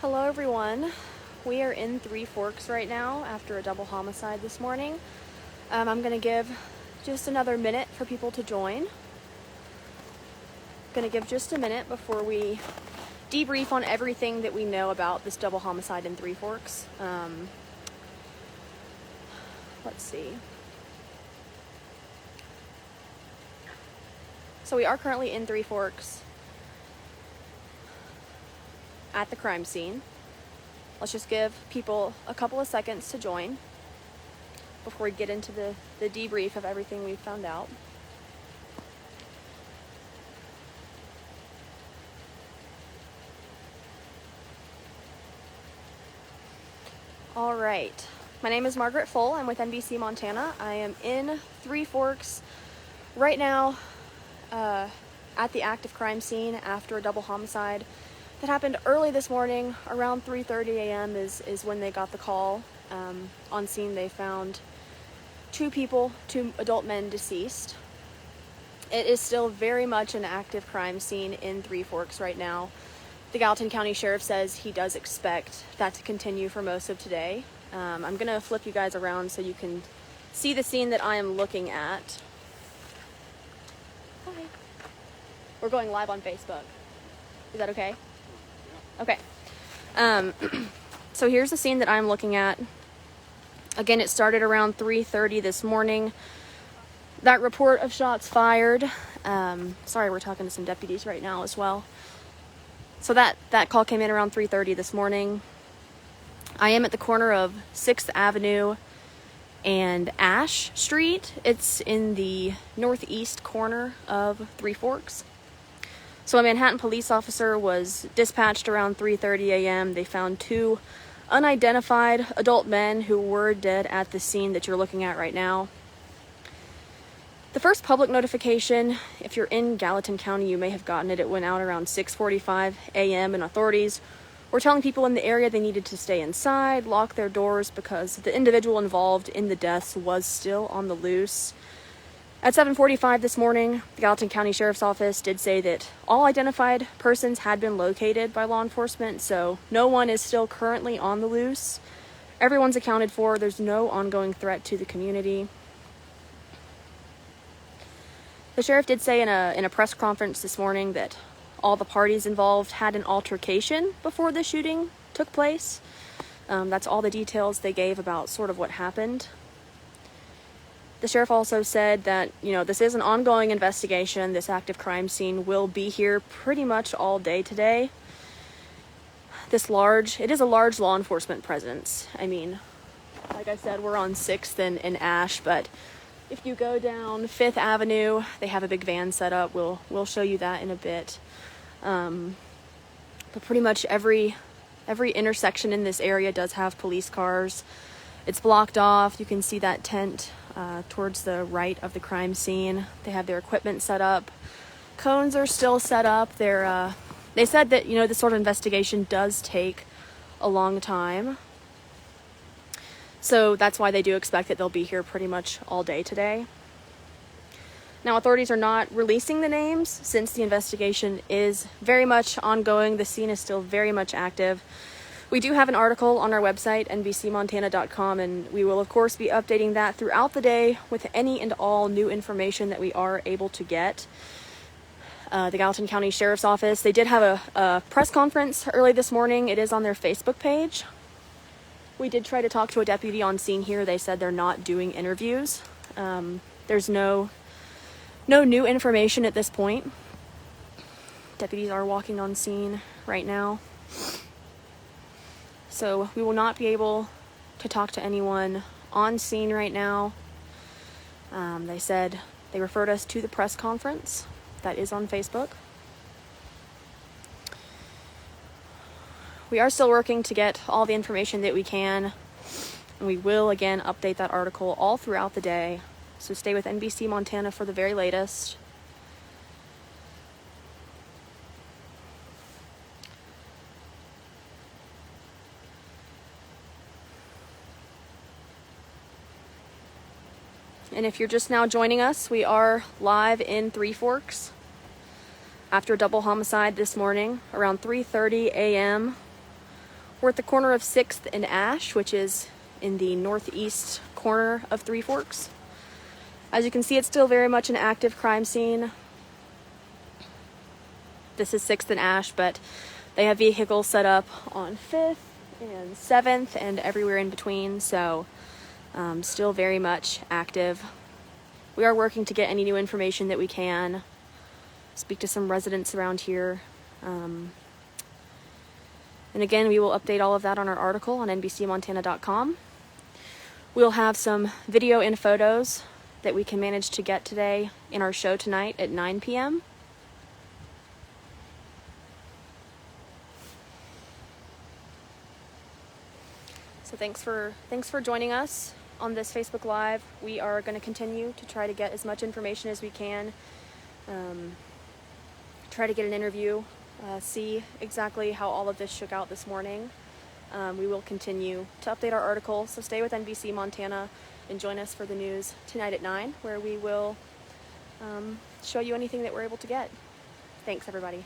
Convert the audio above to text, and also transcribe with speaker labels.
Speaker 1: Hello everyone. We are in Three Forks right now after a double homicide this morning. I'm going to give just another minute for people to join. Going to give just a minute before we debrief on everything that we know about this double homicide in Three Forks. Let's see. So we are currently in Three Forks at the crime scene. Let's just give people a couple of seconds to join before we get into the debrief of everything we've found out. All right. My name is Margaret Pfohl. I'm with NBC Montana. I am in Three Forks right now at the active crime scene after a double homicide that happened early this morning. Around 3:30 a.m. is when they got the call. On scene they found two adult men deceased. It is still very much an active crime scene in Three Forks right now. The Gallatin County Sheriff says he does expect that to continue for most of today. I'm going to flip you guys around so you can see the scene that I am looking at. Hi. We're going live on Facebook. Is that okay? Okay. So here's the scene that I'm looking at. Again, it started around 3:30 this morning. That report of shots fired. Sorry, we're talking to some deputies right now as well. So that call came in around 3:30 this morning. I am at the corner of 6th Avenue and Ash Street. It's in the northeast corner of Three Forks. So a Manhattan police officer was dispatched around 3:30 a.m. They found two unidentified adult men who were dead at the scene that you're looking at right now. The first public notification, if you're in Gallatin County, you may have gotten it. It went out around 6:45 a.m. and authorities were telling people in the area they needed to stay inside, lock their doors because the individual involved in the deaths was still on the loose. At 7:45 this morning, the Gallatin County Sheriff's Office did say that all identified persons had been located by law enforcement, so no one is still currently on the loose. Everyone's accounted for. There's no ongoing threat to the community. The sheriff did say in a press conference this morning that all the parties involved had an altercation before the shooting took place. That's all the details they gave about sort of what happened. The sheriff also said that, this is an ongoing investigation. This active crime scene will be here pretty much all day today. It is a large law enforcement presence. I mean, like I said, we're on 6th and Ash, but if you go down 5th Avenue, they have a big van set up. We'll show you that in a bit. But pretty much every intersection in this area does have police cars. It's blocked off. You can see that tent towards the right of the crime scene. They have their equipment set up. Cones are still set up. They said that, this sort of investigation does take a long time. So that's why they do expect that they'll be here pretty much all day today. Now, authorities are not releasing the names since the investigation is very much ongoing. The scene is still very much active. We do have an article on our website, nbcmontana.com, and we will, of course, be updating that throughout the day with any and all new information that we are able to get. The Gallatin County Sheriff's Office, they did have a press conference early this morning. It is on their Facebook page. We did try to talk to a deputy on scene here. They said they're not doing interviews. There's no new information at this point. Deputies are walking on scene right now. So we will not be able to talk to anyone on scene right now. They said they referred us to the press conference that is on Facebook. We are still working to get all the information that we can, and we will again update that article all throughout the day. So stay with NBC Montana for the very latest. And if you're just now joining us, we are live in Three Forks after a double homicide this morning around 3:30 a.m. We're at the corner of 6th and Ash, which is in the northeast corner of Three Forks. As you can see, it's still very much an active crime scene. This is 6th and Ash, but they have vehicles set up on 5th and 7th and everywhere in between, so still very much active. We are working to get any new information that we can, speak to some residents around here. And again, we will update all of that on our article on nbcmontana.com. We'll have some video and photos that we can manage to get today in our show tonight at 9 p.m. So thanks for joining us on this Facebook Live. We are going to continue to try to get as much information as we can, try to get an interview, see exactly how all of this shook out this morning. We will continue to update our article, so stay with NBC Montana and join us for the news tonight at 9, where we will show you anything that we're able to get. Thanks, everybody.